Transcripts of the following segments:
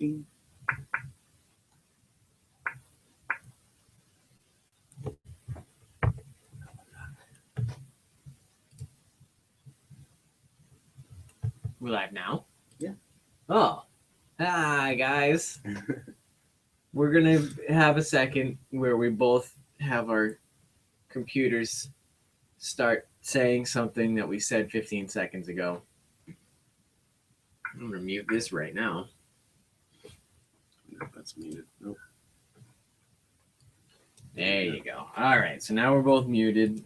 Ding. We're live now? Yeah. Oh. Hi, guys. We're going to have a second where we both have our computers start saying something that we said 15 seconds ago. I'm going to mute this right now. No, that's muted. Nope. There you go. All right, so now we're both muted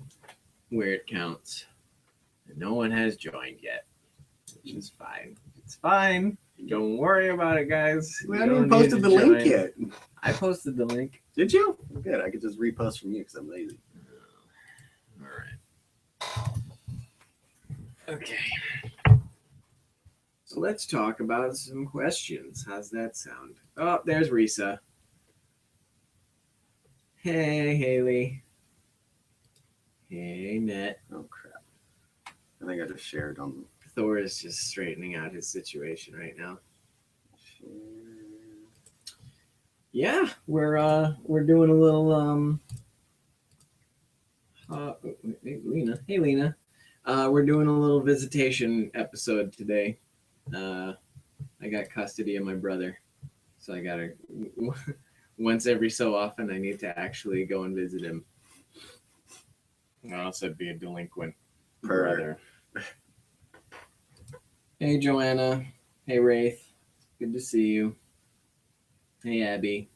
where it counts. And no one has joined yet, which is fine. It's fine. Don't worry about it, guys. We haven't even posted the link yet. I posted the link. Did you? Good. I could just repost from you because I'm lazy. All right. Okay. So let's talk about some questions. How's that sound? Oh, there's Risa. Hey, Haley. Hey, Net. Oh, crap. I think I just shared on Thor is just straightening out his situation right now. Yeah, we're doing a little Lena. Hey, Lena. We're doing a little visitation episode today. I got custody of my brother, so I gotta once every so often I need to actually go and visit him. I also be a delinquent brother. Hey, Joanna. Hey, Wraith. Good to see you. Hey, Abby.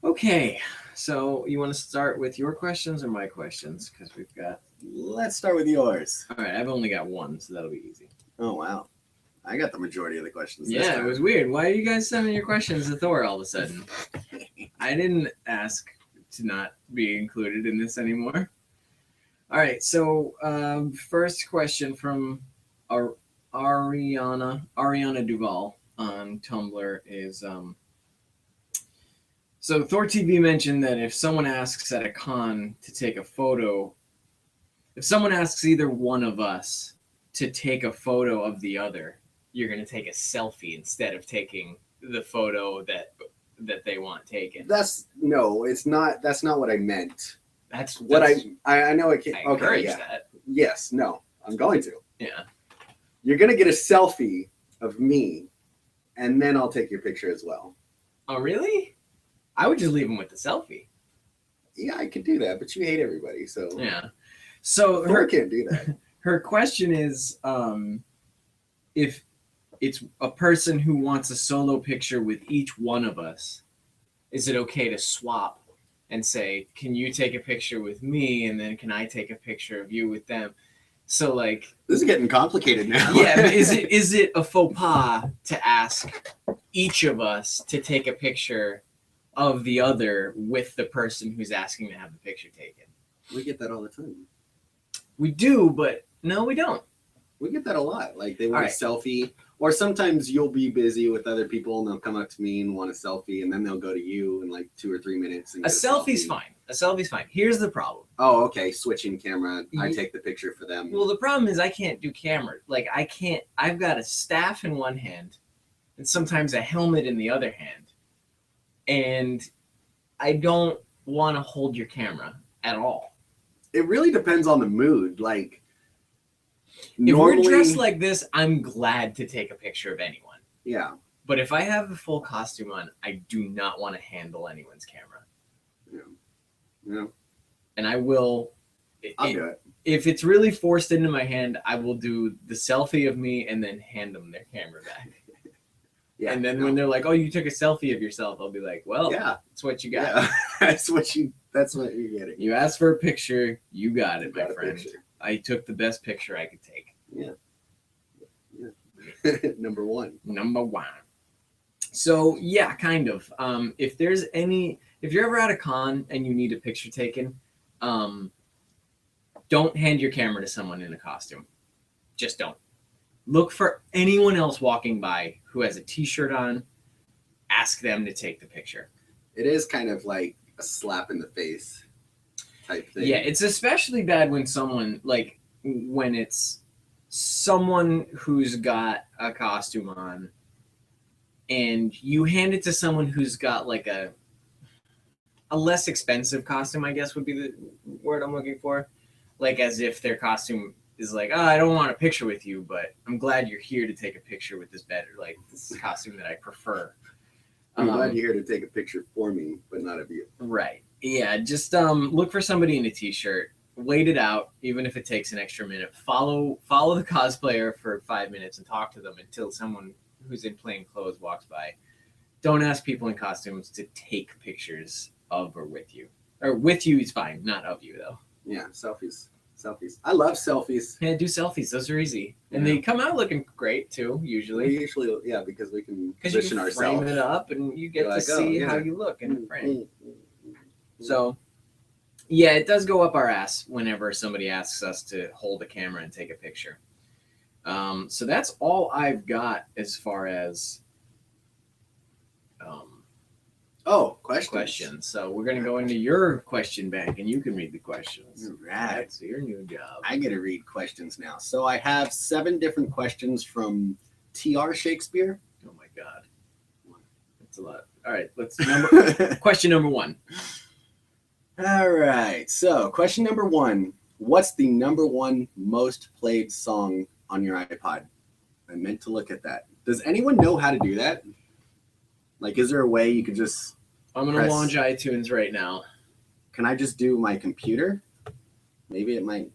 Okay, so you want to start with your questions or my questions? Because we've got... Let's start with yours. All right, I've only got one, so that'll be easy. Oh, wow. I got the majority of the questions. Yeah, it was weird. Why are you guys sending your questions to Thor all of a sudden? I didn't ask to not be included in this anymore. All right, so first question from Ariana Duval on Tumblr is... So ThorTV mentioned that if someone asks at a con to take a photo, if someone asks either one of us to take a photo of the other, you're going to take a selfie instead of taking the photo that they want taken. No, it's not. That's not what I meant. That's what I know. It can't. I encourage that. Yes. No. I'm going to. Yeah. You're gonna get a selfie of me, and then I'll take your picture as well. Oh, really? I would just leave them with the selfie. Yeah, I could do that, but you hate everybody, so yeah. So Thor can't do that. Her question is, if it's a person who wants a solo picture with each one of us, is it okay to swap and say, can you take a picture with me, and then can I take a picture of you with them? So like, this is getting complicated now. Yeah, but is it a faux pas to ask each of us to take a picture of the other with the person who's asking to have the picture taken? We get that all the time. We do, but no, we don't. We get that a lot. Like they want a selfie, or sometimes you'll be busy with other people and they'll come up to me and want a selfie, and then they'll go to you in like 2 or 3 minutes. And a selfie's fine. A selfie's fine. Here's the problem. Oh, okay. Switching camera. I take the picture for them. Well, the problem is I can't do camera. Like I can't. I've got a staff in one hand, and sometimes a helmet in the other hand, and I don't want to hold your camera at all. It really depends on the mood. Like, if we're dressed like this, I'm glad to take a picture of anyone. Yeah. But if I have the full costume on, I do not want to handle anyone's camera. Yeah. Yeah. And I will. I'll do it. If it's really forced into my hand, I will do the selfie of me and then hand them their camera back. Yeah. And then when they're like, "Oh, you took a selfie of yourself," I'll be like, "Well, yeah, that's what you got. Yeah. That's what you're getting. You asked for a picture, you got it, my friend. I took the best picture I could take." Yeah. Yeah. Number one. So yeah, kind of. If you're ever at a con and you need a picture taken, don't hand your camera to someone in a costume. Just don't. Look for anyone else walking by who has a t-shirt on. Ask them to take the picture. It is kind of like a slap in the face type thing. Yeah, it's especially bad when when it's someone who's got a costume on and you hand it to someone who's got like a less expensive costume, I guess would be the word I'm looking for. Like as if their costume is like, oh, I don't want a picture with you, but I'm glad you're here to take a picture with this better, like this costume that I prefer. I'm glad you're here to take a picture for me, but not of you. Right. Yeah. Just look for somebody in a t-shirt. Wait it out, even if it takes an extra minute. Follow the cosplayer for 5 minutes and talk to them until someone who's in plain clothes walks by. Don't ask people in costumes to take pictures of or with you. Or with you is fine, not of you though. Yeah, selfies. I love selfies. Yeah, do selfies. Those are easy, and they come out looking great too. Usually, Yeah, because we can because you position can ourselves. frame it up, and you get to see how you look in the frame. So, yeah, it does go up our ass whenever somebody asks us to hold a camera and take a picture. So that's all I've got as far as questions. So we're gonna go into your question bank, and you can read the questions. Right. That's your new job. I get to read questions now. So I have 7 different questions from T.R. Shakespeare. Oh my god, that's a lot. All right, let's question number 1. All right. So question number 1: what's the number 1 most played song on your iPod? I meant to look at that. Does anyone know how to do that? Like, is there a way you could just? I'm gonna launch iTunes right now. Can I just do my computer? Maybe it might.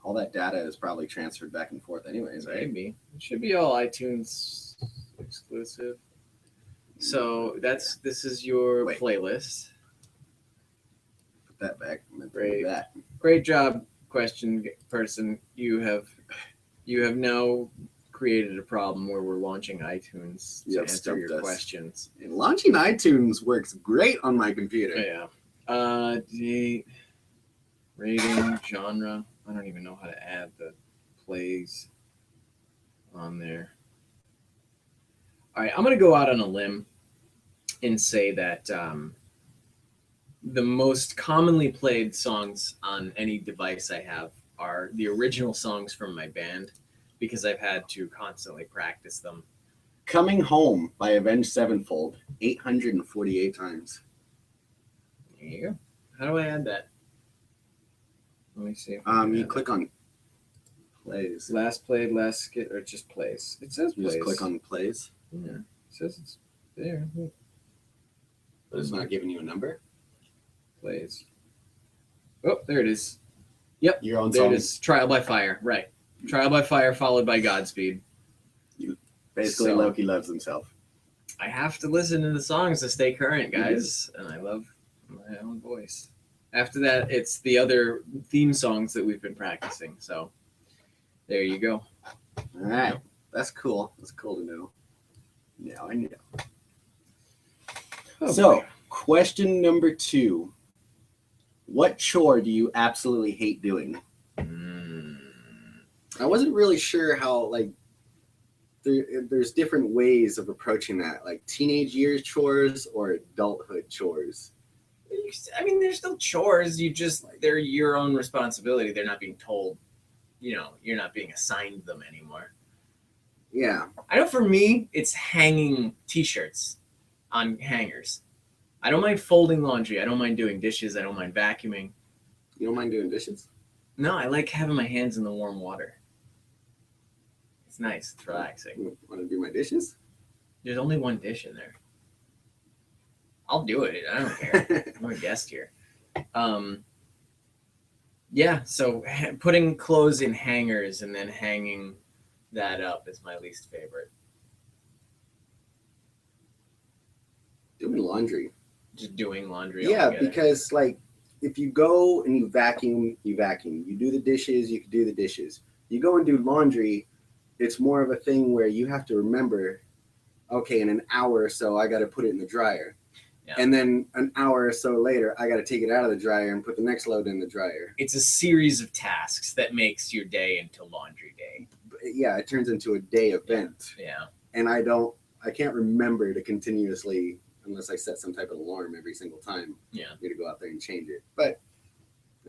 All that data is probably transferred back and forth, anyways, right? Maybe it should be all iTunes exclusive. So this is your playlist. Put that back. Great job, question person. You have now created a problem where we're launching iTunes to answer your questions. And launching iTunes works great on my computer. Yeah. Date, rating, genre. I don't even know how to add the plays on there. All right, I'm gonna go out on a limb and say that the most commonly played songs on any device I have are the original songs from my band, because I've had to constantly practice them. Coming Home by Avenged Sevenfold, 848 times. There you go. How do I add that? Let me see. You click on plays. Last played, last skit, or just plays. It says plays. Just click on plays. Yeah, it says it's there. But it's not giving you a number? Plays. Oh, there it is. Yep. Your own there song. It is. Trial by Fire. Right. Trial by Fire followed by Godspeed. Basically, Loki loves himself. I have to listen to the songs to stay current, guys. And I love my own voice. After that, it's the other theme songs that we've been practicing. So there you go. All right. That's cool. That's cool to know. Now I know. Oh, so, boy. Question number 2. What chore do you absolutely hate doing? I wasn't really sure how, like, there's different ways of approaching that, like teenage years chores or adulthood chores. I mean, they're still chores. They're your own responsibility. They're not being told, you're not being assigned them anymore. Yeah. I know for me, it's hanging t-shirts on hangers. I don't mind folding laundry. I don't mind doing dishes. I don't mind vacuuming. You don't mind doing dishes? No, I like having my hands in the warm water. It's nice. It's relaxing. Want to do my dishes? There's only one dish in there. I'll do it. I don't care. I'm a guest here. Yeah, so putting clothes in hangers and then hanging that up is my least favorite. Doing laundry. Just doing laundry. Yeah, altogether. because like if you go and you vacuum. You do the dishes, you can do the dishes. You go and do laundry, it's more of a thing where you have to remember, okay, in an hour or so, I got to put it in the dryer. Yeah. And then an hour or so later, I got to take it out of the dryer and put the next load in the dryer. It's a series of tasks that makes your day into laundry day. Yeah, it turns into a day event. Yeah. And I can't remember to continuously, unless I set some type of alarm every single time. Yeah. I'm going to go out there and change it. But,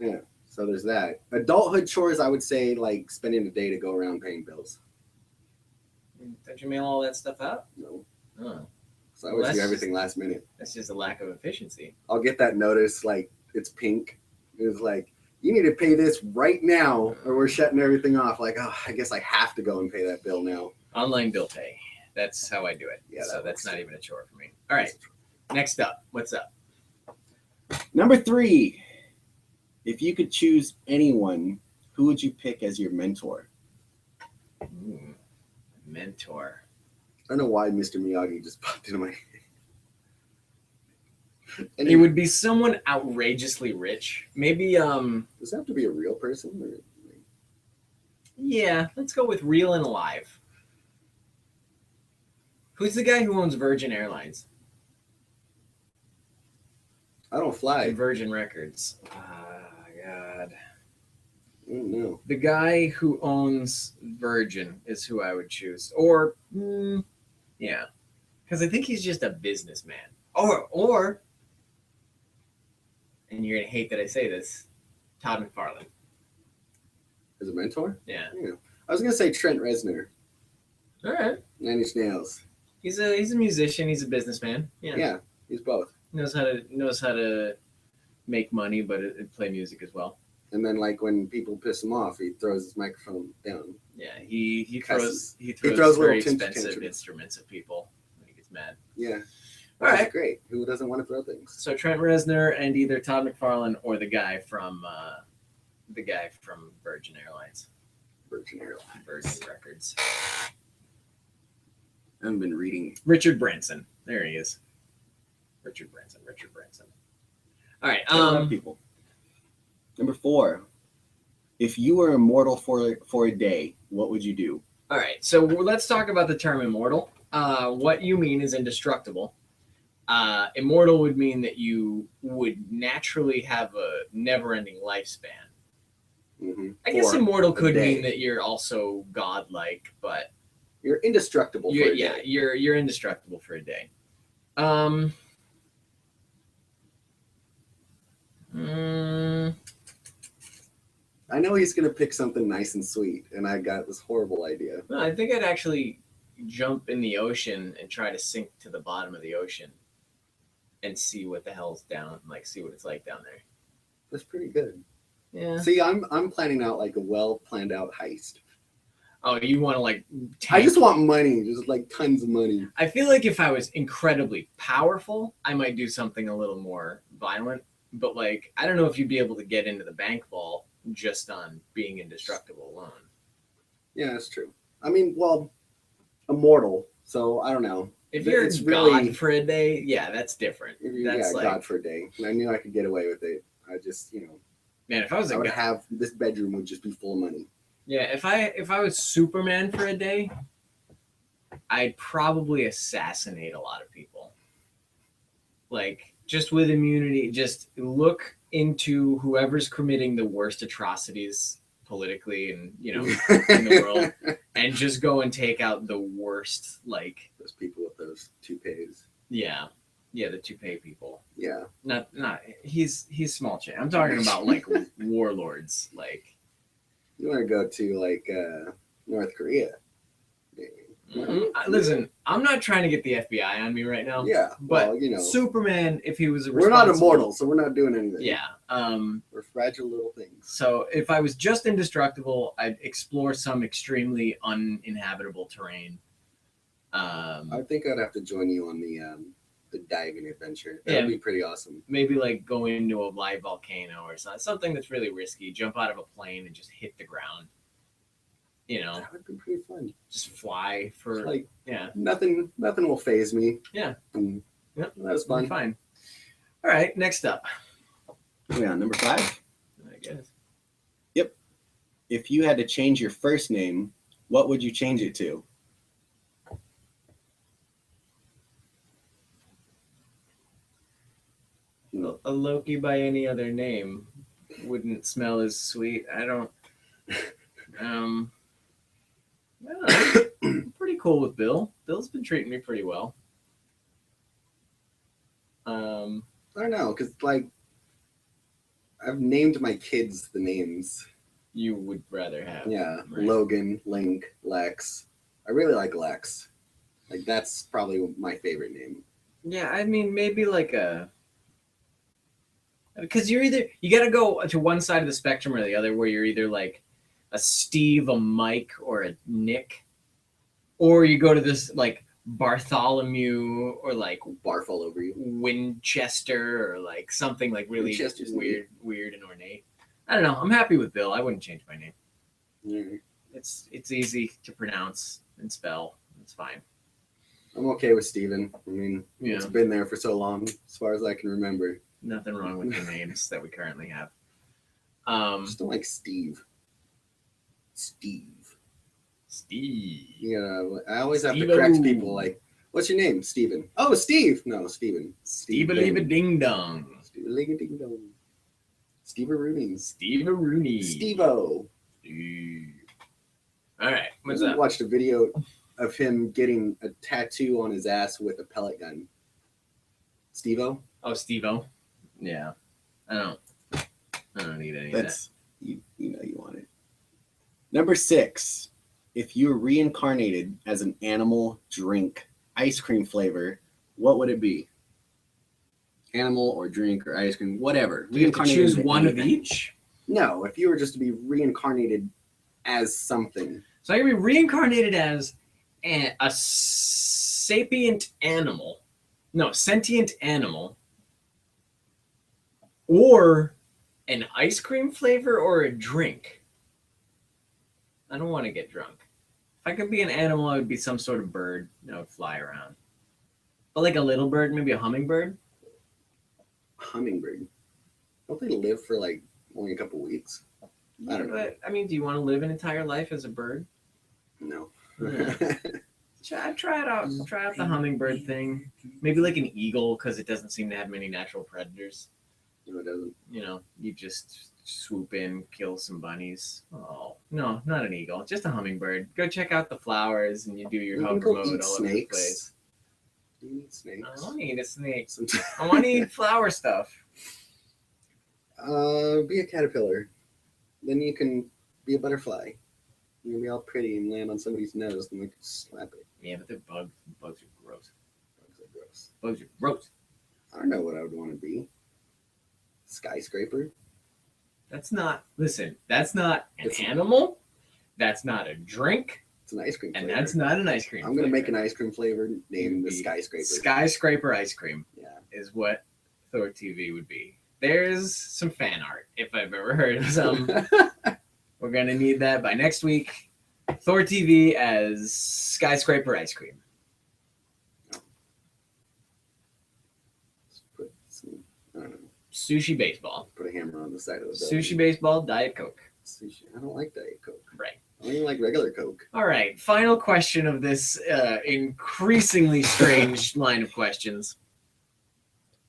yeah, so there's that. Adulthood chores, I would say, like spending a day to go around paying bills. Don't you mail all that stuff out? No. Oh, So I Well, always do that's everything last minute. that's just a lack of efficiency. I'll get that notice like it's pink. It's like, you need to pay this right now or we're shutting everything off. Like, oh, I guess I have to go and pay that bill now. Online bill pay. That's how I do it. Yeah, so that that's works not too. even a chore for me. All right. Next up, what's up? Number 3. If you could choose anyone, who would you pick as your mentor? Ooh, mentor. I don't know why Mr. Miyagi just popped into my head. And It would be someone outrageously rich. Maybe does it have to be a real person? Or... yeah, let's go with real and alive. Who's the guy who owns Virgin Airlines? I don't fly. And Virgin Records. God. I don't know. The guy who owns Virgin is who I would choose. Or, yeah. Because I think he's just a businessman. Or, and you're going to hate that I say this, Todd McFarlane. As a mentor? Yeah. I was going to say Trent Reznor. All right. Nine Inch Nails. He's a musician. He's a businessman. Yeah, he's both. Knows how to make money, but play music as well. And then, like, when people piss him off, he throws his microphone down. Yeah, he throws throws very little expensive tantrums. instruments at people when he gets mad. Yeah. All right. Great. Who doesn't want to throw things? So Trent Reznor and either Todd McFarlane or the guy from Virgin Airlines, Virgin Airlines. Virgin Records. I haven't been reading. Richard Branson. There he is. Richard Branson. All right. A lot of people. Number 4. If you were immortal for a day, what would you do? All right. So let's talk about the term immortal. What you mean is indestructible. Immortal would mean that you would naturally have a never-ending lifespan. Mm-hmm. I guess immortal could mean that you're also godlike, but you're indestructible for a day. You're indestructible for a day. I know he's gonna pick something nice and sweet, and I got this horrible idea. No, I think I'd actually jump in the ocean and try to sink to the bottom of the ocean and see what the hell's down, like see what it's like down there. That's pretty good. Yeah. See, I'm planning out like a well planned out heist. Oh, you want to like? I just want money, just like tons of money. I feel like if I was incredibly powerful, I might do something a little more violent. But like, I don't know if you'd be able to get into the bank vault just on being indestructible alone. Yeah, that's true. I mean, well, immortal. So I don't know. If you're God for a day, yeah, that's different. That's like, God for a day. And I knew I could get away with it. I just, man, if I was I would have this bedroom would just be full of money. Yeah, if I was Superman for a day, I'd probably assassinate a lot of people. Like, just with immunity, just look into whoever's committing the worst atrocities politically and, in the world, and just go and take out the worst, like... Those people with those toupees. Yeah. Yeah, the toupee people. Yeah. Not he's small chat. I'm talking about, like, warlords, like... You want to go to like North Korea? Mm-hmm. Listen, I'm not trying to get the FBI on me right now. Yeah, but Superman, if he was we're not immortal, so we're not doing anything. Yeah, we're fragile little things. So if I was just indestructible, I'd explore some extremely uninhabitable terrain. I think I'd have to join you on the diving adventure. That'd be pretty awesome. Maybe like go into a live volcano or something that's really risky. Jump out of a plane and just hit the ground. That would be pretty fun. Just fly for nothing will faze me. Yeah. That was fun. Fine. All right, next up. Yeah, number 5. I guess. Yep. If you had to change your first name, what would you change it to? A Loki by any other name wouldn't smell as sweet. I don't. I'm pretty cool with Bill. Bill's been treating me pretty well. I don't know, because like I've named my kids the names you would rather have. Yeah, right? Logan, Link, Lex. I really like Lex. Like that's probably my favorite name. Yeah, I mean maybe like a, because you got to go to one side of the spectrum or the other, where you're either like a Steve, a Mike, or a Nick, or you go to this like Bartholomew or like Barf all over you. Winchester or like something like really Winchester's weird and ornate. I don't know. I'm happy with Bill. I wouldn't change my name. Mm. It's easy to pronounce and spell. It's fine. I'm okay with Steven. I mean, Yeah. It's been there for so long, as far as I can remember. Nothing wrong with the names that we currently have. Just don't like Steve. Steve. Steve. I always have to correct people. Like, what's your name? Steven. Oh, Steve. No, Steven. Steve-a-leave-a ding-dong. Steve-a-ling-a-ding-dong. Steve-a-rooney. Steve-a-rooney. Steve-o. Steve. All right. What's I up? watched a video of him getting a tattoo on his ass with a pellet gun. Steve-o? Oh, Steve-o. Yeah. I don't need any of that. You know you want it. Number 6. If you were reincarnated as an animal, drink, ice cream flavor, what would it be? Animal or drink or ice cream, whatever. Do you have to choose one of each? No, if you were just to be reincarnated as something. So I can be reincarnated as a sentient animal, or an ice cream flavor or a drink. I don't want to get drunk. If I could be an animal, I would be some sort of bird that would fly around. But like a little bird, maybe a hummingbird. Hummingbird. Don't they live for like only a couple weeks? I don't know. But I mean, do you want to live an entire life as a bird? No. Yeah. Try it out. Try out the hummingbird thing. Maybe like an eagle, because it doesn't seem to have many natural predators. No, it doesn't. You just swoop in, kill some bunnies. Oh, no, not an eagle. Just a hummingbird. Go check out the flowers and you do your hover mode all over the place. Do you eat snakes? I don't eat a snake. I want to eat flower stuff. Be a caterpillar. Then you can be a butterfly. You can be all pretty and land on somebody's nose and we can slap it. Yeah, but they're bugs. Bugs are gross. Bugs are gross. Bugs are gross. I don't know what I would want to be. Skyscraper? That's not an animal. That's not a drink. It's an ice cream flavor. And that's not an ice cream I'm going to make an ice cream flavor named the Skyscraper. Skyscraper ice cream. Yeah. Is what ThorTV would be. There's some fan art, if I've ever heard of some. We're going to need that by next week. ThorTV as Skyscraper ice cream. Put some, I don't know. Sushi baseball. Put a hammer on the side of the Sushi baseball, Diet Coke. Sushi. I don't like Diet Coke. Right. I don't even like regular Coke. All right. Final question of this increasingly strange line of questions.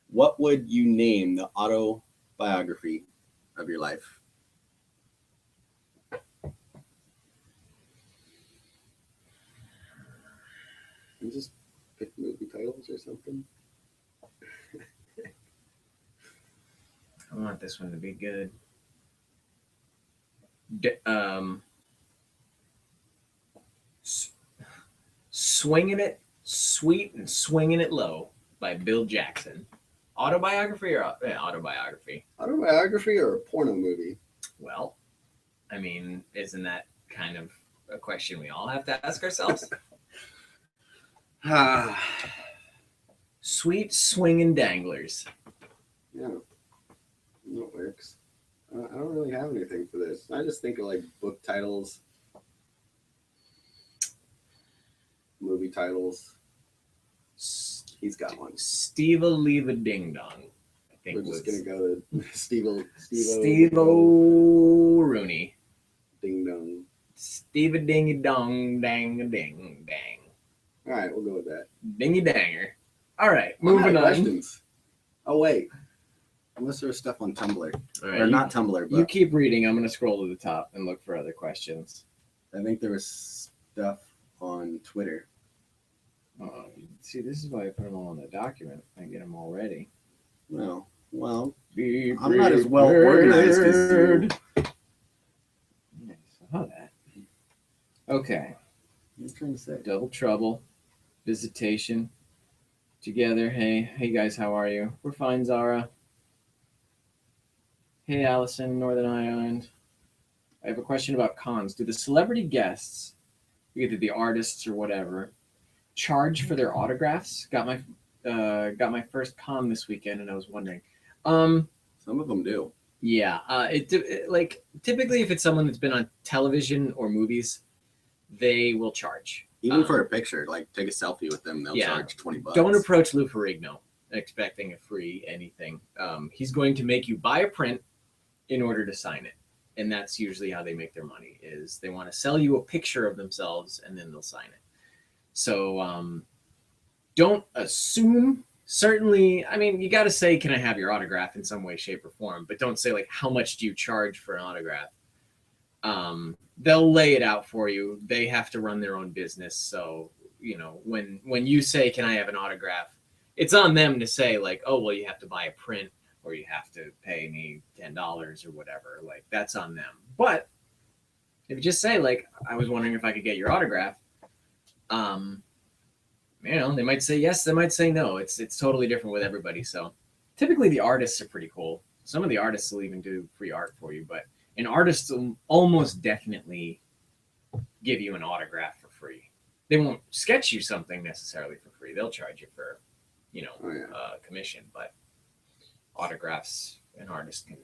What would you name the autobiography of your life? You just pick movie titles or something. I want this one to be good. Swinging It Sweet and Swinging It Low by Bill Jackson. Autobiography or autobiography? Autobiography or a porno movie? Well, I mean, isn't that kind of a question we all have to ask ourselves? Sweet Swinging Danglers. Yeah, that works. I don't really have anything for this. I just think of like book titles, movie titles. He's got one. Steve-a-leave-a-ding-dong. I think we're just gonna go to Steve-o Rooney. Ding dong. Steve-a-dingy-dong, dang-a-ding-dang. All right, we'll go with that. Dingy-danger. All right, moving on. Questions. Oh, wait. Unless there was stuff on Tumblr. Right, or not Tumblr, but... You keep reading. I'm going to scroll to the top and look for other questions. I think there was stuff on Twitter. See, this is why I put them all in the document. I get them all ready. Well, I'm not as well organized as you. I saw that. Okay. What are you trying to say? Double Trouble. visitation together. Hey guys, how are you? We're fine, Zara. Hey, Allison, Northern Ireland. I have a question about cons. Do the celebrity guests, either the artists or whatever, charge for their autographs? Got my first con this weekend, and I was wondering. Some of them do. Yeah. Like typically, if it's someone that's been on television or movies, they will charge. Even for a picture, like take a selfie with them, they'll charge $20. Don't approach Lou Ferrigno expecting a free anything. He's going to make you buy a print in order to sign it, and that's usually how they make their money. Is they want to sell you a picture of themselves and then they'll sign it. So don't assume. Certainly, I mean, you got to say, "Can I have your autograph?" in some way, shape, or form, but don't say like, "How much do you charge for an autograph?" They'll lay it out for you. They have to run their own business. So, when you say, "Can I have an autograph?" it's on them to say like, "Oh, well, you have to buy a print or you have to pay me $10 or whatever." Like, that's on them. But if you just say like, "I was wondering if I could get your autograph," they might say yes, they might say no. It's totally different with everybody. So typically the artists are pretty cool. Some of the artists will even do free art for you, but an artist will almost definitely give you an autograph for free. They won't sketch you something necessarily for free. They'll charge you for, commission, but autographs, an artist can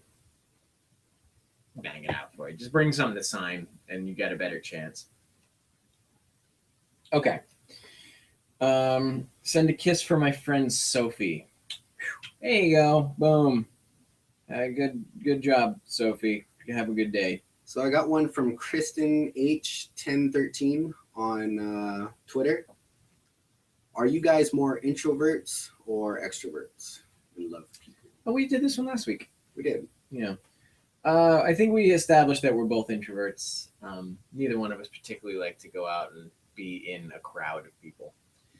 bang it out for you. Just bring something to sign and you get a better chance. Okay. Send a kiss for my friend Sophie. There you go. Boom. Good job, Sophie. Have a good day. So I got one from Kristen H1013 on Twitter. Are you guys more introverts or extroverts? We love people. Oh, we did this one last week. We did. Yeah. I think we established that we're both introverts. Neither one of us particularly like to go out and be in a crowd of people.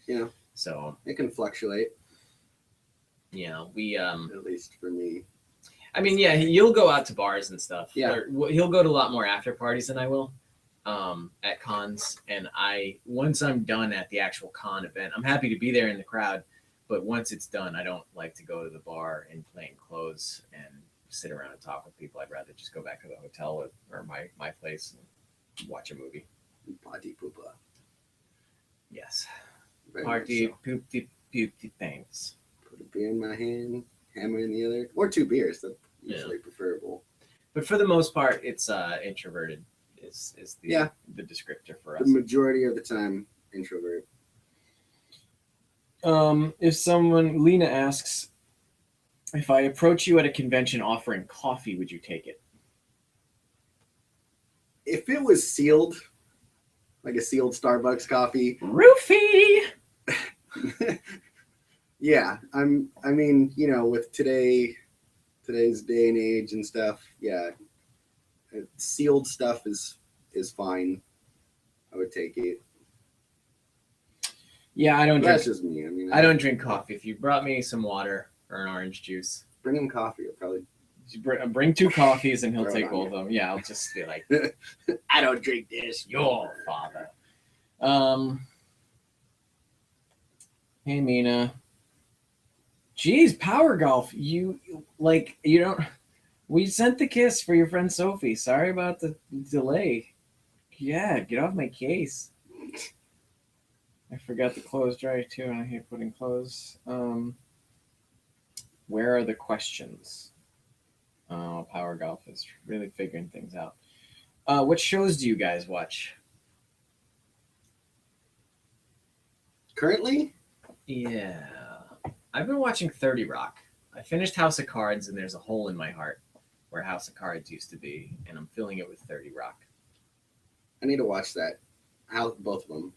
Yeah. So it can fluctuate. Yeah, we at least for me. I mean, yeah, you'll go out to bars and stuff. Yeah. He'll go to a lot more after parties than I will at cons. And once I'm done at the actual con event, I'm happy to be there in the crowd. But once it's done, I don't like to go to the bar in plain clothes and sit around and talk with people. I'd rather just go back to the hotel or my place and watch a movie. Party poopa. Yes. Very Party poopty poopty things. Put a beer in my hand, hammer in the other, or 2 beers. That's usually preferable. But for the most part, it's introverted is the descriptor for us. The majority of the time, introvert. If Lena asks, if I approach you at a convention offering coffee, would you take it? If it was sealed, like a sealed Starbucks coffee. Roofie! Yeah, I mean, with today's day and age and stuff, yeah, sealed stuff is fine. I would take it. Yeah, I don't. That's just me. I mean, I don't drink coffee. If you brought me some water or an orange juice, bring him coffee. I'll probably bring 2 coffees and he'll take both of them. Yeah, I'll just be like, I don't drink this. Your father. Hey, Mina. Geez, Power Golf. You don't. We sent the kiss for your friend Sophie. Sorry about the delay. Yeah, get off my case. I forgot the clothes dry too, and I hate putting clothes. Where are the questions? Oh, Power Golf is really figuring things out. What shows do you guys watch? Currently? Yeah. I've been watching 30 Rock. I finished House of Cards, and there's a hole in my heart where House of Cards used to be, and I'm filling it with 30 Rock. I need to watch that. Both of them.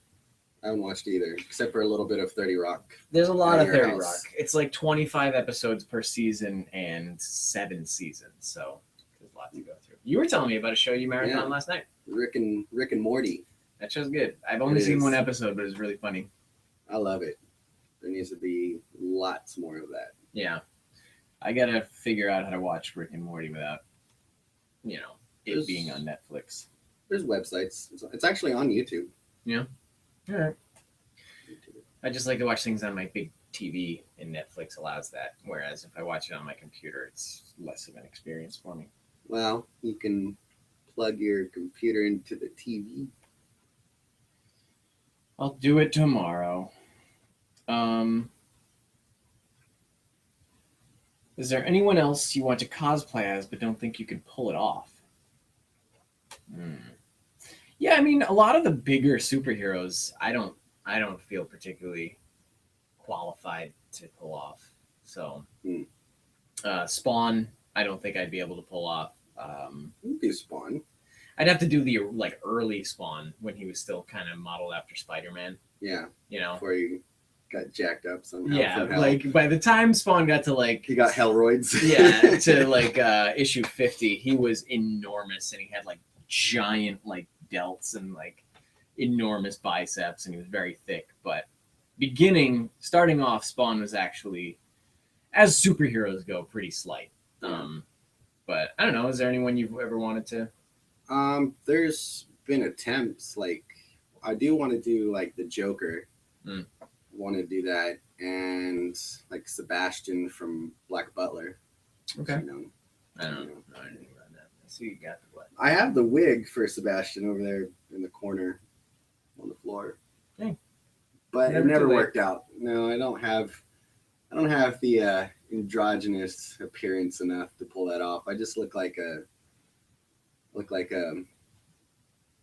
I haven't watched either, except for a little bit of 30 Rock. There's a lot of 30 Rock. It's like 25 episodes per season and 7 seasons, so there's a lot to go through. You were telling me about a show you marathon last night. Rick and Morty. That show's good. I've only seen one episode, but it's really funny. I love it. There needs to be lots more of that. Yeah. I got to figure out how to watch Rick and Morty without, it being on Netflix. There's websites. It's actually on YouTube. Yeah. All right. I just like to watch things on my big TV, and Netflix allows that. Whereas if I watch it on my computer, it's less of an experience for me. Well, you can plug your computer into the TV. I'll do it tomorrow. Is there anyone else you want to cosplay as but don't think you can pull it off? Yeah, I mean, a lot of the bigger superheroes, I don't feel particularly qualified to pull off. So, Spawn, I don't think I'd be able to pull off. You do Spawn. I'd have to do the early Spawn when he was still kind of modeled after Spider-Man. Yeah. You know, before you got jacked up somehow. Yeah, like by the time Spawn got to he got hellroids. Yeah, to issue 50, he was enormous, and he had giant delts and enormous biceps, and he was very thick. But starting off, Spawn was actually, as superheroes go, pretty slight. Yeah. But I don't know. Is there anyone you've ever wanted to? There's been attempts. I do want to do the Joker. Want to do that, and Sebastian from Black Butler. Okay. I don't know anything about that. I see you got the what. I have the wig for Sebastian over there in the corner on the floor. Hey. But it never worked out. No, I don't have the androgynous appearance enough to pull that off. I just look like a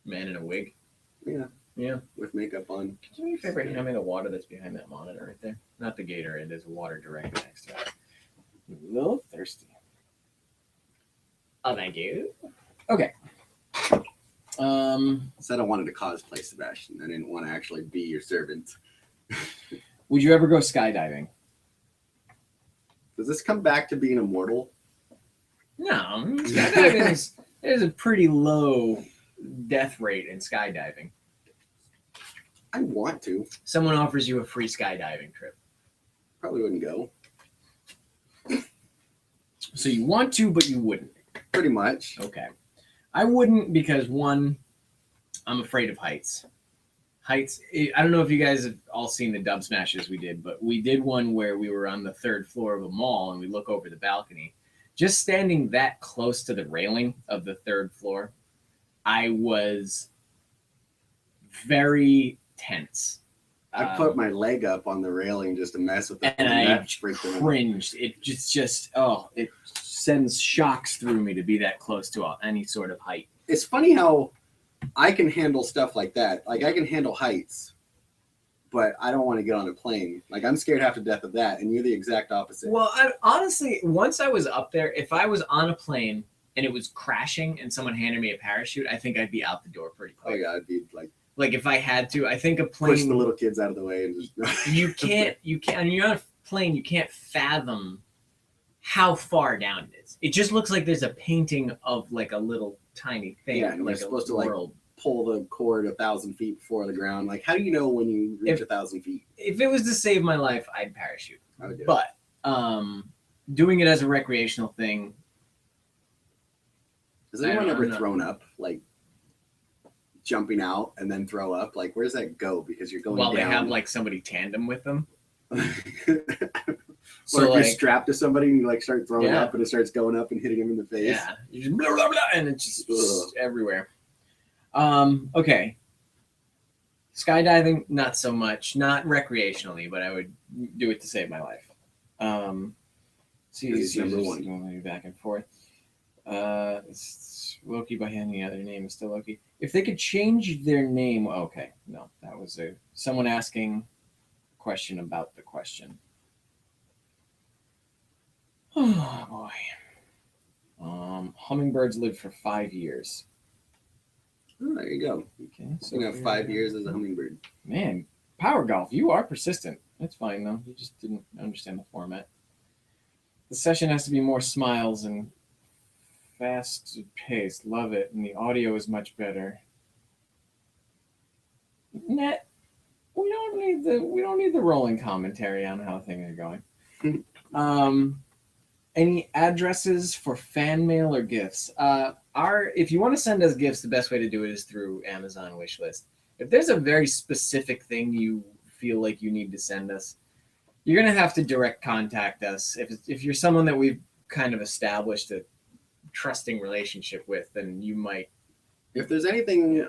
man in a wig. Yeah, with makeup on. Could you do me a favor and hand me the water that's behind that monitor right there? Not the Gatorade, there's water directly next to it. I'm a little thirsty. Oh, thank you. Okay. Said I wanted to cosplay Sebastian. I didn't want to actually be your servant. Would you ever go skydiving? Does this come back to being immortal? No, skydiving there's a pretty low death rate in skydiving. I want to. Someone offers you a free skydiving trip. Probably wouldn't go. So you want to, but you wouldn't. Pretty much. Okay. I wouldn't because, one, I'm afraid of heights. Heights, I don't know if you guys have all seen the dub smashes we did, but we did one where we were on the 3rd floor of a mall and we look over the balcony. Just standing that close to the railing of the 3rd floor, I was very tense. I put my leg up on the railing just to mess with it. And I cringed. It just it sends shocks through me to be that close to any sort of height. It's funny how I can handle stuff like that. I can handle heights, but I don't want to get on a plane. I'm scared half to death of that, and you're the exact opposite. Well, honestly, once I was up there, if I was on a plane and it was crashing and someone handed me a parachute, I think I'd be out the door pretty quick. Oh yeah, I'd be if I had to, I think a plane. Push the little kids out of the way and just. you can't. When you're on a plane, you can't fathom how far down it is. It just looks like there's a painting of a little tiny thing. Yeah, and you're supposed to pull the cord 1,000 feet before the ground. How do you know when you reach 1,000 feet? If it was to save my life, I'd parachute. I would do but doing it as a recreational thing. Has anyone ever thrown up? Jumping out and then throw up? Where does that go? Because you're going while down. They have somebody tandem with them. So if you're strapped to somebody and you start throwing up and it starts going up and hitting him in the face. Yeah, you just blah, blah, blah, and it's just everywhere. Okay. Skydiving, not so much. Not recreationally, but I would do it to save my life. See, number one. Going back and forth. It's Loki by any other name is still Loki. If they could change their name, okay, no, that was someone asking a question about the question. Oh boy. Hummingbirds live for 5 years. Oh, there you go. Okay, so you have 5 years as a hummingbird. Man, Power Golf, you are persistent. That's fine though. You just didn't understand the format. The session has to be more smiles and fast paced. Love it. And the audio is much better. Net, we don't need the rolling commentary on how things are going. Any addresses for fan mail or gifts? If you want to send us gifts, the best way to do it is through Amazon wishlist. If there's a very specific thing you feel like you need to send us, you're gonna have to direct contact us. If you're someone that we've kind of established a trusting relationship with, then you might. If there's anything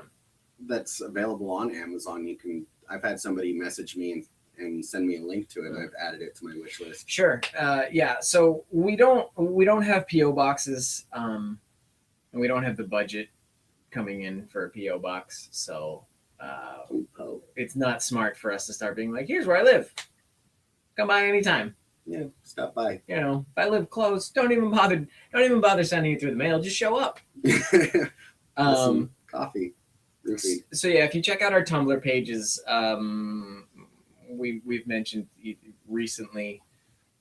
that's available on Amazon, you can. I've had somebody message me and send me a link to it. I've added it to my wish list. Sure. Yeah. So we don't have PO boxes, and we don't have the budget coming in for a PO box. So it's not smart for us to start being like, here's where I live. Come by anytime. Yeah, stop by. You know, if I live close, don't even bother sending it through the mail. Just show up. Coffee. Roofie. So yeah, if you check out our Tumblr pages, we've mentioned recently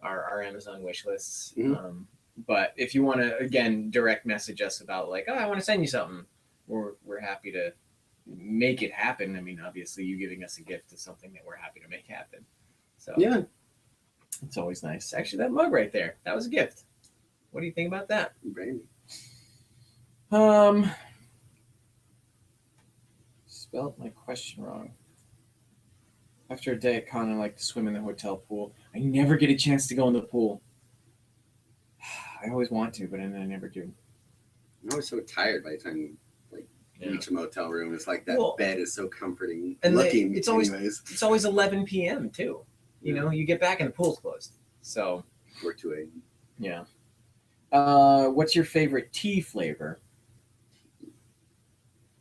our Amazon wish lists. Mm-hmm. But if you want to again direct message us about like, oh, I want to send you something, we're happy to make it happen. I mean, obviously, you giving us a gift is something that we're happy to make happen. So yeah, it's always nice. Actually, that mug right there, that was a gift. What do you think about that? Brandy. Spelled my question wrong. After a day at con, I like to swim in the hotel pool. I never get a chance to go in the pool. I always want to, but I never do. I'm always so tired by the time you reach a motel room. It's like that bed is so comforting and looking. It's always 11 p.m. too. You know, you get back and the pool's closed. So or 2 a.m. Yeah. What's your favorite tea flavor?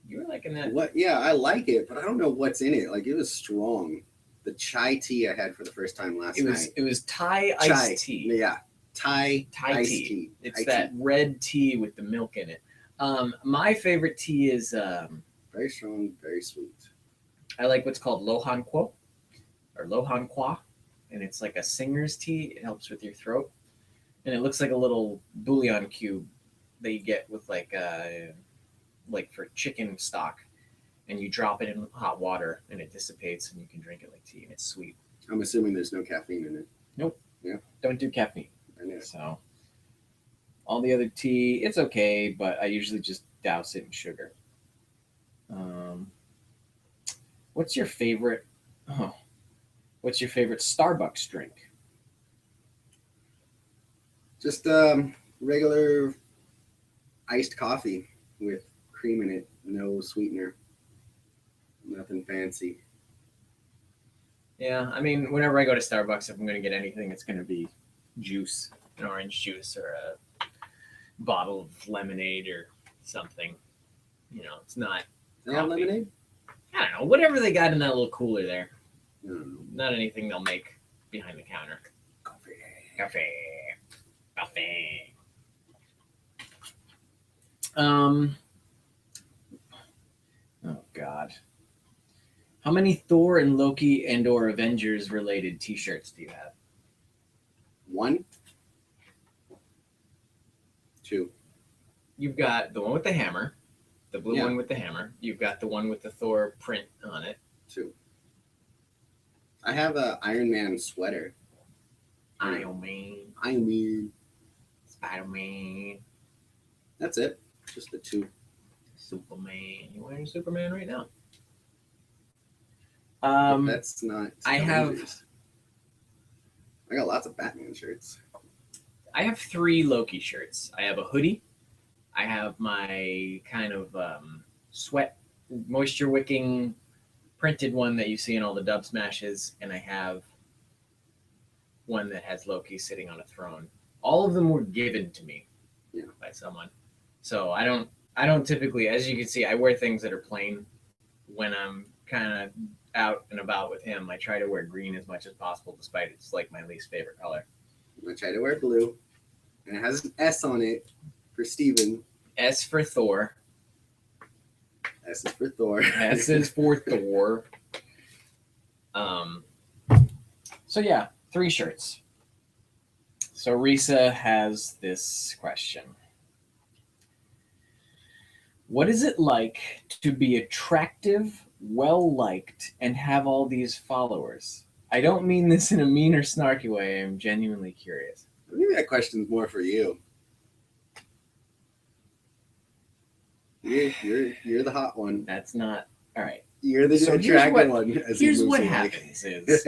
You were liking that. What? Yeah, I like it, but I don't know what's in it. Like, it was strong. The chai tea I had for the first time last night. It was Thai iced tea. Yeah, Thai iced tea. It's that red tea with the milk in it. My favorite tea is very strong, very sweet. I like what's called Lohan Kwo or Lohan Kwa, and it's like a singer's tea. It helps with your throat, and it looks like a little bouillon cube that you get with like for chicken stock, and you drop it in hot water and it dissipates and you can drink it like tea, and it's sweet. I'm assuming there's no caffeine in it. Nope. Yeah. Don't do caffeine. I know. So all the other tea, it's okay, but I usually just douse it in sugar. What's your favorite Starbucks drink? Just regular iced coffee with cream in it, no sweetener, nothing fancy. Yeah, I mean, whenever I go to Starbucks, if I'm going to get anything, it's going to be juice, an orange juice or a bottle of lemonade or something. You know, it's not. They have lemonade? I don't know. Whatever they got in that little cooler there. No. Not anything they'll make behind the counter. Coffee. Oh God. How many Thor and Loki and or Avengers related t-shirts do you have? 1. 2. You've got the one with the hammer, the blue one with the hammer. You've got the one with the Thor print on it. 2. I have a Iron Man sweater. Iron Man. Spider-Man. That's it. Just the 2. Superman. You're wearing Superman right now. That's not. I got lots of Batman shirts. I have 3 Loki shirts. I have a hoodie. I have my kind of sweat, moisture wicking printed one that you see in all the dub smashes, and I have one that has Loki sitting on a throne. All of them were given to me by someone. So I don't typically, as you can see, I wear things that are plain. When I'm kind of out and about with him, I try to wear green as much as possible, despite it's like my least favorite color. I try to wear blue, and it has an S on it for Steven. S for Thor. S is for Thor. S is for Thor. So yeah, 3 shirts. So Risa has this question. What is it like to be attractive, well-liked, and have all these followers? I don't mean this in a mean or snarky way. I'm genuinely curious. Maybe that question's more for you. You're the hot one. That's not all right. You're the So attractive one. Here's what happens is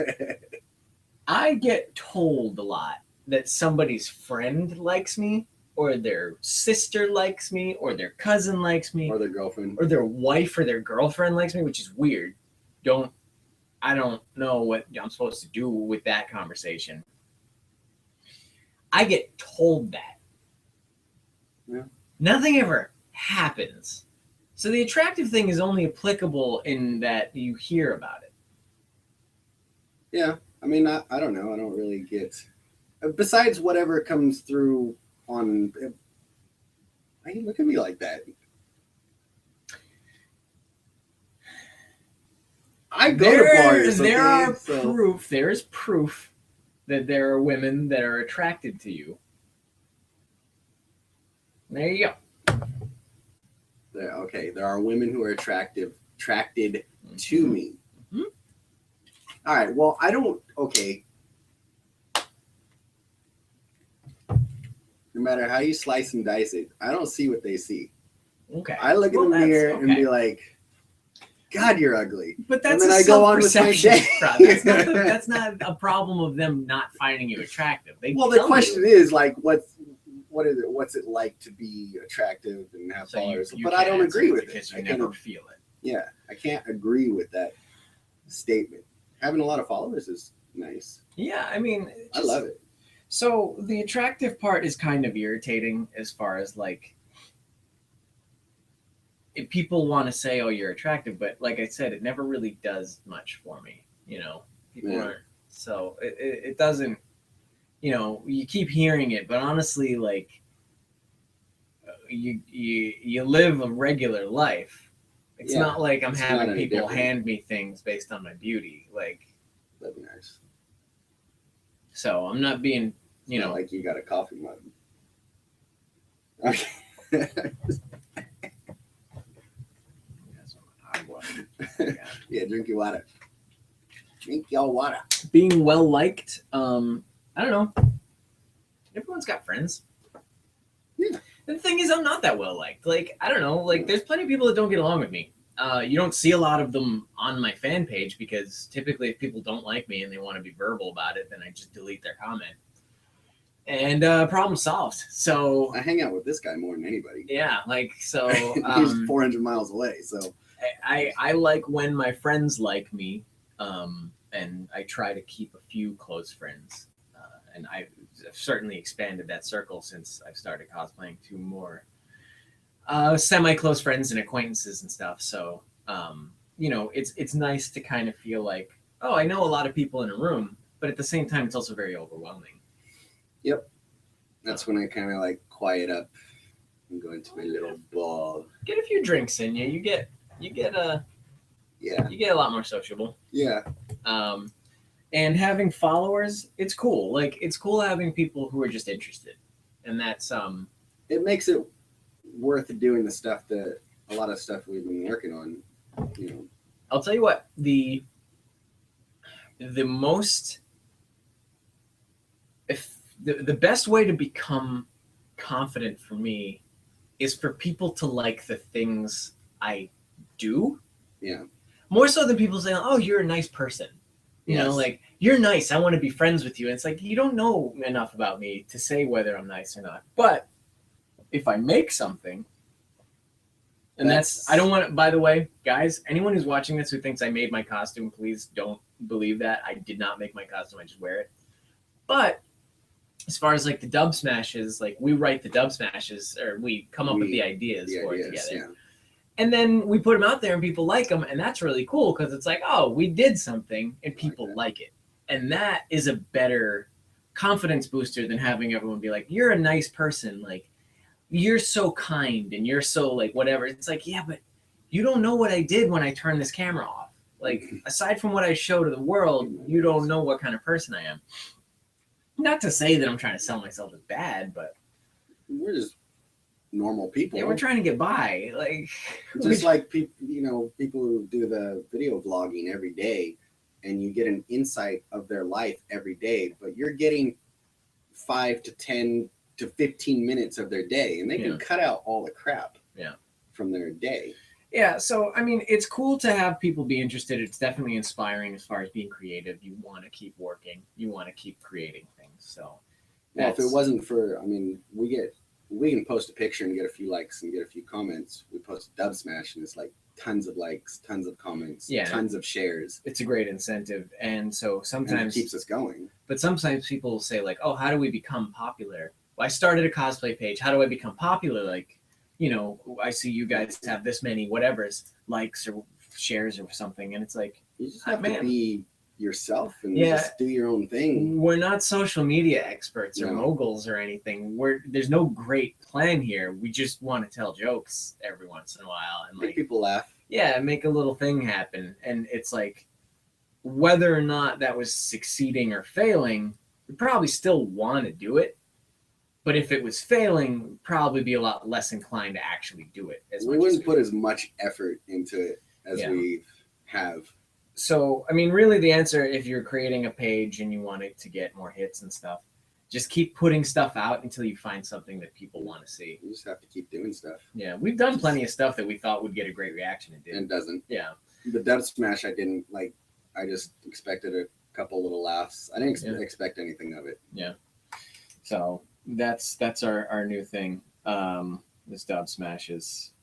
I get told a lot that somebody's friend likes me, or their sister likes me, or their cousin likes me, or their girlfriend, or their wife or their girlfriend likes me, which is weird. I don't know what I'm supposed to do with that conversation. I get told that. Yeah. Nothing ever happens. So the attractive thing is only applicable in that you hear about it. Yeah. I mean, I don't know. I don't really get... Besides whatever comes through on... Why you look at me like that? I go to bars. There is proof that there are women that are attracted to you. There you go. There are women who are attracted to me. Mm-hmm. All right. Well, I don't. Okay. No matter how you slice and dice it, I don't see what they see. Okay. I look in the mirror and be like, "God, you're ugly." But that's and then a I go on with my day. That's not a problem of them not finding you attractive. The question is like, what is it? What's it like to be attractive and have followers? But I don't agree with it because you never feel it. Yeah, I can't agree with that statement. Having a lot of followers is nice. Yeah, I mean, I love it. So the attractive part is kind of irritating as far as like, if people want to say, "Oh, you're attractive," but like I said, it never really does much for me. You know, people aren't. So it doesn't. You know, you keep hearing it, but honestly, like, you live a regular life. It's not like I'm having people hand me things based on my beauty. Like, that'd be nice. So I'm not being, like you got a coffee mug. Okay. Yeah, drink your water. Drink your water. Being well liked. I don't know. Everyone's got friends. Yeah. The thing is, I'm not that well liked. Like, I don't know. Like, there's plenty of people that don't get along with me. You don't see a lot of them on my fan page because typically if people don't like me and they want to be verbal about it, then I just delete their comment. And problem solved. So I hang out with this guy more than anybody. Yeah, like, so he's 400 miles away. So I like when my friends like me, and I try to keep a few close friends. And I've certainly expanded that circle since I've started cosplaying to more semi-close friends and acquaintances and stuff. So, it's nice to kind of feel like, oh, I know a lot of people in a room, but at the same time, it's also very overwhelming. Yep. That's when I kind of like quiet up and go into my little ball. Get a few drinks in you. You get a lot more sociable. Yeah. And having followers, it's cool. Like, it's cool having people who are just interested. And that's it makes it worth doing the stuff that a lot of stuff we've been working on, I'll tell you what, the most the best way to become confident for me is for people to like the things I do. Yeah. More so than people saying, "Oh, you're a nice person." You know, like, "You're nice. I want to be friends with you." And it's like, you don't know enough about me to say whether I'm nice or not. But if I make something, and I don't want to, by the way, guys, anyone who's watching this who thinks I made my costume, please don't believe that. I did not make my costume. I just wear it. But as far as like the dub smashes, like, we write the dub smashes, or we come up with the ideas for it together. Yeah. And then we put them out there and people like them. And that's really cool because it's like, oh, we did something and people like it. And that is a better confidence booster than having everyone be like, "You're a nice person. Like, you're so kind and you're so like whatever." It's like, yeah, but you don't know what I did when I turned this camera off. Like, aside from what I show to the world, you don't know what kind of person I am. Not to say that I'm trying to sell myself as bad, but we're just normal people. Yeah, we're trying to get by. Like, just like people, people who do the video vlogging every day, and you get an insight of their life every day, but you're getting 5 to 10 to 15 minutes of their day, and they can cut out all the crap from their day. Yeah, so I mean, it's cool to have people be interested. It's definitely inspiring as far as being creative. You want to keep working. You want to keep creating things. So, Well, if it wasn't for, I mean, we can post a picture and get a few likes and get a few comments. We post a dub smash and it's like tons of likes, tons of comments, tons of shares. It's a great incentive, and so sometimes and it keeps us going. But sometimes people will say like, "Oh, how do we become popular?" Well, I started a cosplay page. How do I become popular? Like, I see you guys have this many whatever's likes or shares or something, and it's like you just have to be yourself and just do your own thing. We're not social media experts or moguls or anything. There's no great plan here. We just want to tell jokes every once in a while and make people laugh. Yeah, make a little thing happen. And it's like, whether or not that was succeeding or failing, we probably still want to do it. But if it was failing, we'd probably be a lot less inclined to actually do it. We wouldn't put as much effort into it as we have. So, I mean, really the answer, if you're creating a page and you want it to get more hits and stuff, just keep putting stuff out until you find something that people want to see. You just have to keep doing stuff. Yeah, we've done plenty of stuff that we thought would get a great reaction and didn't. And doesn't. Yeah. The dub smash I didn't like. I just expected a couple little laughs. I didn't expect anything of it. Yeah. So that's our new thing. This dub smash is...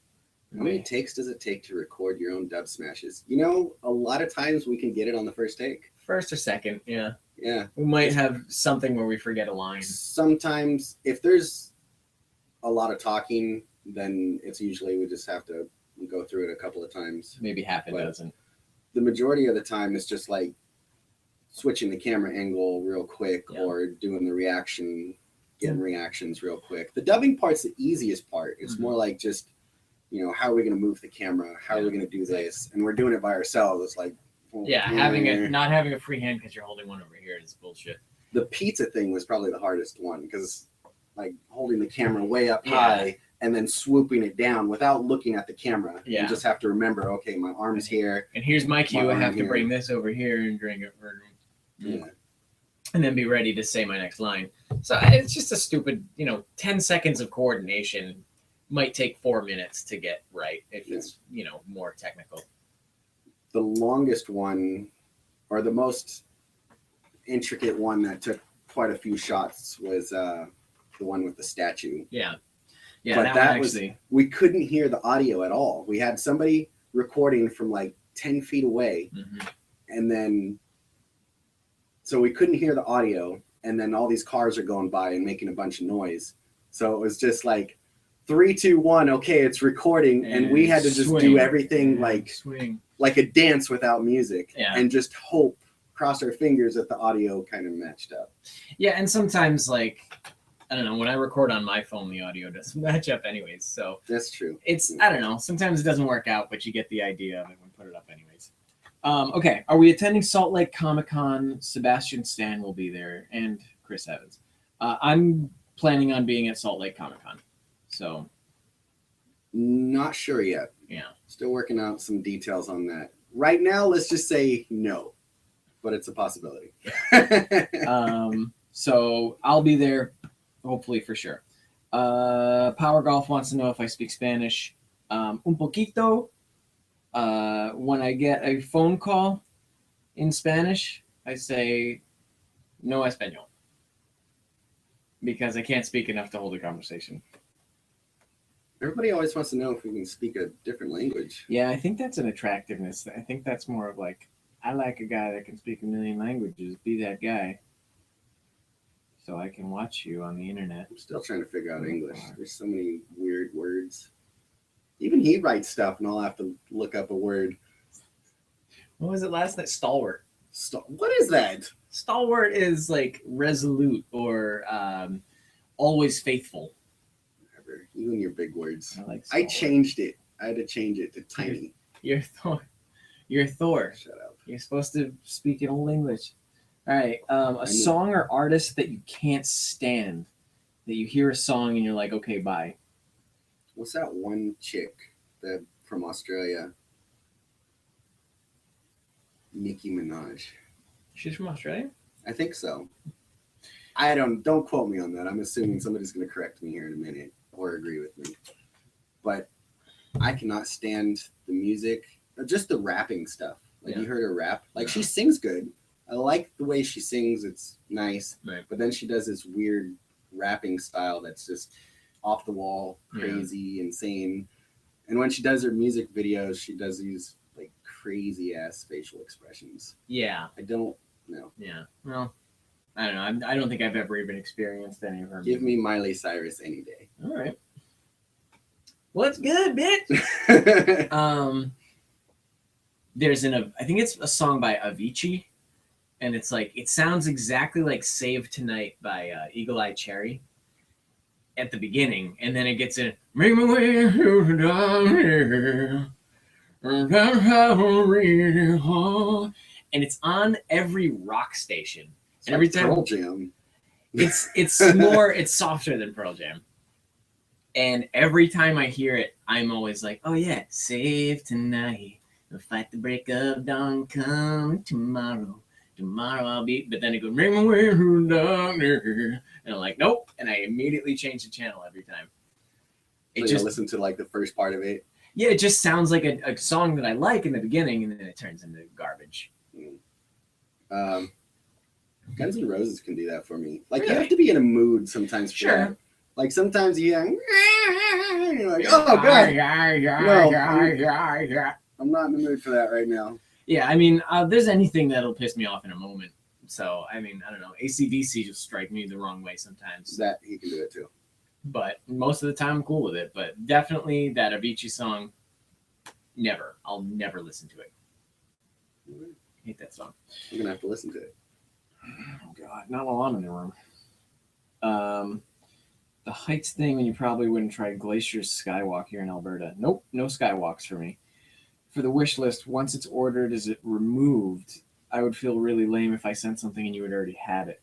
How many takes does it take to record your own dub smashes? You know, a lot of times we can get it on the first take. First or second, yeah. Yeah. We might have something where we forget a line. Sometimes, if there's a lot of talking, then it's usually we just have to go through it a couple of times. Maybe half a dozen. The majority of the time is just like switching the camera angle real quick or doing the reaction, getting reactions real quick. The dubbing part's the easiest part. It's more like just, how are we going to move the camera? How are we going to do this? And we're doing it by ourselves. It's like, not having a free hand because you're holding one over here is bullshit. The pizza thing was probably the hardest one because like holding the camera way up high and then swooping it down without looking at the camera. You just have to remember, okay, my arm's here. And here's my cue. I have to bring this over here and bring it. And then be ready to say my next line. So it's just a stupid, 10 seconds of coordination might take 4 minutes to get right if it's, more technical. The longest one or the most intricate one that took quite a few shots was the one with the statue. Yeah. But that was, we couldn't hear the audio at all. We had somebody recording from like 10 feet away. And then, so we couldn't hear the audio. And then all these cars are going by and making a bunch of noise. So it was just like, 3, 2, 1. Okay, it's recording, and we had to just do everything like a dance without music, and just hope, cross our fingers that the audio kind of matched up. Yeah, and sometimes I don't know, when I record on my phone, the audio doesn't match up anyways. So that's true. It's I don't know. Sometimes it doesn't work out, but you get the idea of it when we put it up anyways. Okay, are we attending Salt Lake Comic-Con? Sebastian Stan will be there, and Chris Evans. I'm planning on being at Salt Lake Comic-Con. So, not sure yet. Yeah. Still working out some details on that. Right now, let's just say no, but it's a possibility. So I'll be there, hopefully for sure. Power Golf wants to know if I speak Spanish. Un poquito. When I get a phone call in Spanish, I say no español because I can't speak enough to hold a conversation. Everybody always wants to know if we can speak a different language. Yeah, I think that's an attractiveness. I think that's more of like, I like a guy that can speak a million languages. Be that guy. So I can watch you on the internet. I'm still trying to figure out English. There's so many weird words. Even he writes stuff and I'll have to look up a word. What was it last night? Stalwart. What is that? Stalwart is like resolute or always faithful. You and your big words. I changed it. I had to change it to tiny. You're Thor. You're Thor. Shut up. You're supposed to speak in old English. All right. A song or artist that you can't stand. That you hear a song and you're like, okay, bye. What's that one chick that from Australia? Nicki Minaj. She's from Australia? I think so. Don't quote me on that. I'm assuming somebody's going to correct me here in a minute or agree with me. But I cannot stand the music, just the rapping stuff. Like Yeah. you heard her rap, like No. she sings good. I like the way she sings; it's nice. Right. But then she does this weird rapping style that's just off the wall, Yeah. crazy, insane. And when she does her music videos, she does these like crazy ass facial expressions. Yeah. I don't know. Yeah. Well, I don't know. I don't think I've ever even experienced any of her. Give music. me Miley Cyrus any day. All right. What's good, bitch? There's I think it's a song by Avicii, and it's like it sounds exactly like "Save Tonight" by Eagle Eye Cherry at the beginning, and then it gets in "Make my way down here, and it's on every rock station. It's And every like time Pearl Jam. it's softer than Pearl Jam. And every time I hear it, I'm always like, oh yeah, save tonight. We'll fight the break of dawn, come tomorrow. Tomorrow I'll be, but then it goes, ring my way down there. And I'm like, nope. And I immediately change the channel every time. It So just listen to like the first part of it. Yeah, it just sounds like a song that I like in the beginning, and then it turns into garbage. Guns N' Roses can do that for me. Like you Really? have to be in a mood sometimes. For Sure. that. Like sometimes you're like, oh god, no, I'm not in the mood for that right now. Yeah, I mean, there's anything that'll piss me off in a moment. So, I mean, I don't know. AC/DC just strike me the wrong way sometimes. That he can do it too. But most of the time, I'm cool with it. But definitely that Avicii song, never. I'll never listen to it. I hate that song. You're gonna have to listen to it. Oh, God. Not while I'm in the room. The heights thing, and you probably wouldn't try Glacier's Skywalk here in Alberta. Nope, no Skywalks for me. For the wish list, once it's ordered, is it removed? I would feel really lame if I sent something and you would already have it.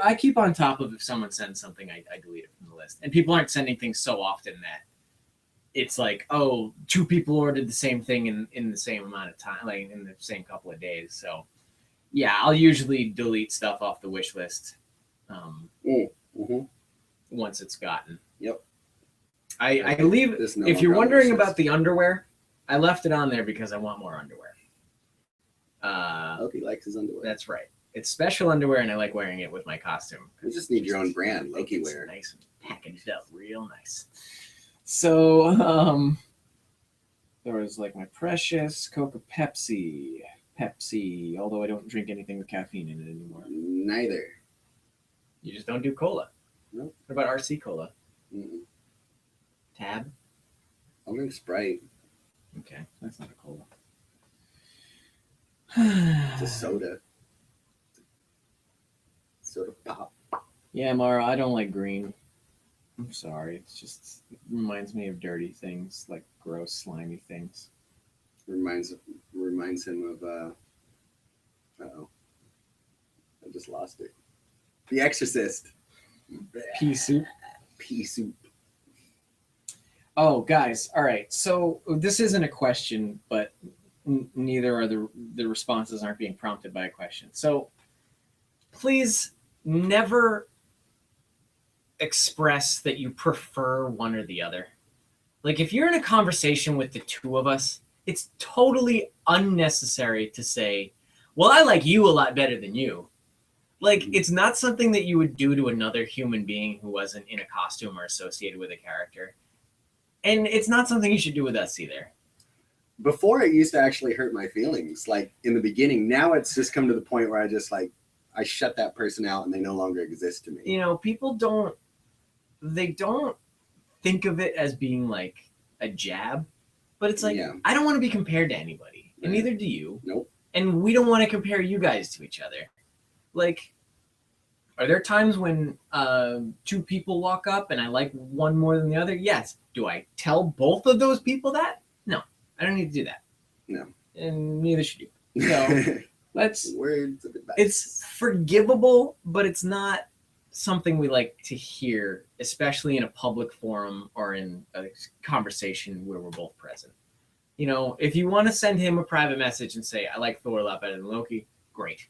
I keep on top of if someone sends something, I delete it from the list. And people aren't sending things so often that it's like, oh, 2 people ordered the same thing in the same amount of time, like in the same couple of days. So, yeah, I'll usually delete stuff off the wish list once it's gotten. Yep. I leave. If you're wondering about the underwear, I left it on there because I want more underwear. Loki likes his underwear. That's right. It's special underwear, and I like wearing it with my costume. You just need your own brand, Loki It's wear. nice and packaged up, real nice. So, there was like my Precious, Coca, Pepsi. Although I don't drink anything with caffeine in it anymore. Neither. You just don't do cola. Nope. What about RC Cola? Mm-mm. Tab? I'll drink Sprite. Okay, that's not a cola. It's a soda. Soda pop. Yeah, Mara, I don't like green. I'm sorry. It reminds me of dirty things, like gross, slimy things. Reminds him of uh-oh. I just lost it. The Exorcist. Pea soup. Pea soup. Oh, guys. All right. So this isn't a question, but neither are the responses aren't being prompted by a question. So please never express that you prefer one or the other. Like if you're in a conversation with the two of us, it's totally unnecessary to say, well, I like you a lot better than you. Like, it's not something that you would do to another human being who wasn't in a costume or associated with a character. And it's not something you should do with us either. Before it used to actually hurt my feelings, like in the beginning. Now it's just come to the point where I shut that person out and they no longer exist to me. You know, people don't think of it as being like a jab, but it's like, I don't want to be compared to anybody, and neither do you. Nope. And we don't want to compare you guys to each other. Like, are there times when 2 people walk up and I like one more than the other? Yes. Do I tell both of those people that? No, I don't need to do that. No. And neither should you. So let's. Words of advice. It's forgivable, but it's not something we like to hear, especially in a public forum or in a conversation where we're both present. You know, if you want to send him a private message and say, I like Thor a lot better than Loki, great.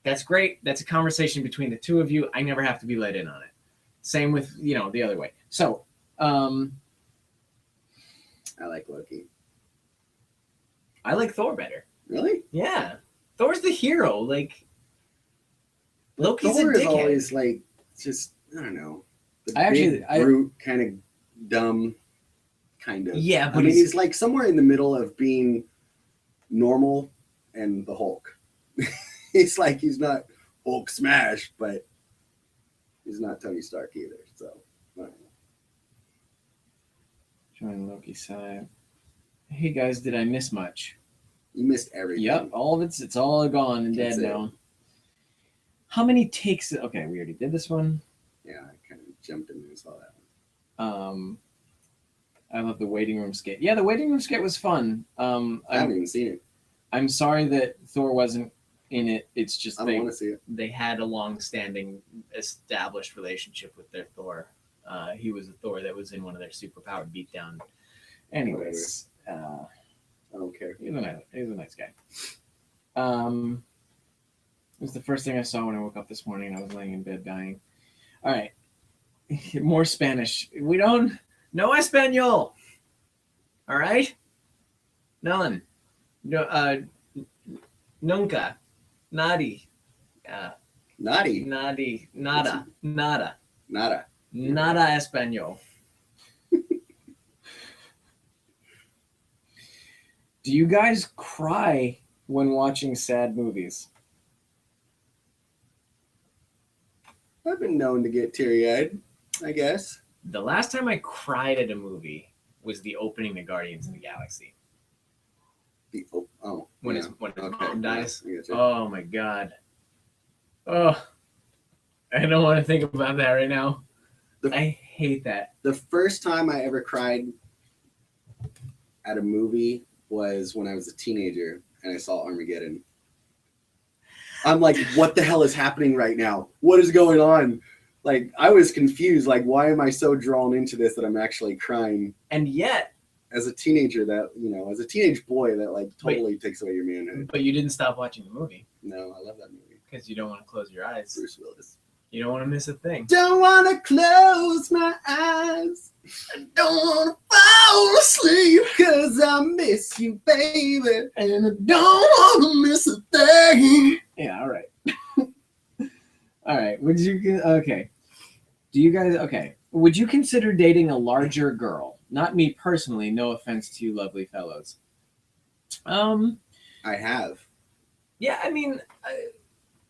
That's great. That's a conversation between the two of you. I never have to be let in on it. Same with, the other way. So, I like Loki. I like Thor better. Really? Yeah. Thor's the hero. Like, Loki's Thor a is dickhead. always like, just, I don't know. The brute, kind of dumb, kind of. Yeah, but I mean, he's like somewhere in the middle of being normal and the Hulk. He's not Hulk smash, but he's not Tony Stark either. So, I don't know. Join Loki's side. Hey guys, did I miss much? You missed everything. Yep, all of it's all gone and dead now. How many takes? Okay, we already did this one. Yeah, I kind of jumped in and saw that one. I love the waiting room skit. Yeah, the waiting room skit was fun. I haven't even seen it. I'm sorry that Thor wasn't in it. It's just I don't want to see it. They had a long-standing, established relationship with their Thor. He was a Thor that was in one of their superpowered beatdown. Anyways, I don't care. He's a nice guy. It was the first thing I saw when I woke up this morning. I was laying in bed dying. All right, more Spanish. We don't no español. All right, none. No, nunca, nadi, Naughty. nada, Nada. nada español. Do you guys cry when watching sad movies? I've been known to get teary-eyed, I guess. The last time I cried at a movie was the opening to Guardians of the Galaxy. When his mom dies. Oh my god. Oh, I don't want to think about that right now. I hate that. The first time I ever cried at a movie was when I was a teenager and I saw Armageddon. I'm like, what the hell is happening right now? What is going on? Like, I was confused. Like, why am I so drawn into this that I'm actually crying? And yet, as a teenager, as a teenage boy, that like totally takes away your manhood. But you didn't stop watching the movie. No, I love that movie. Because you don't want to close your eyes. Bruce Willis. You don't want to miss a thing. Don't want to close my eyes. I don't want to fall asleep because I miss you, baby. And I don't want to miss a thing. Yeah, all right. All right. Okay. Do you guys, okay. Would you consider dating a larger girl? Not me personally. No offense to you lovely fellows. I have. Yeah, I mean,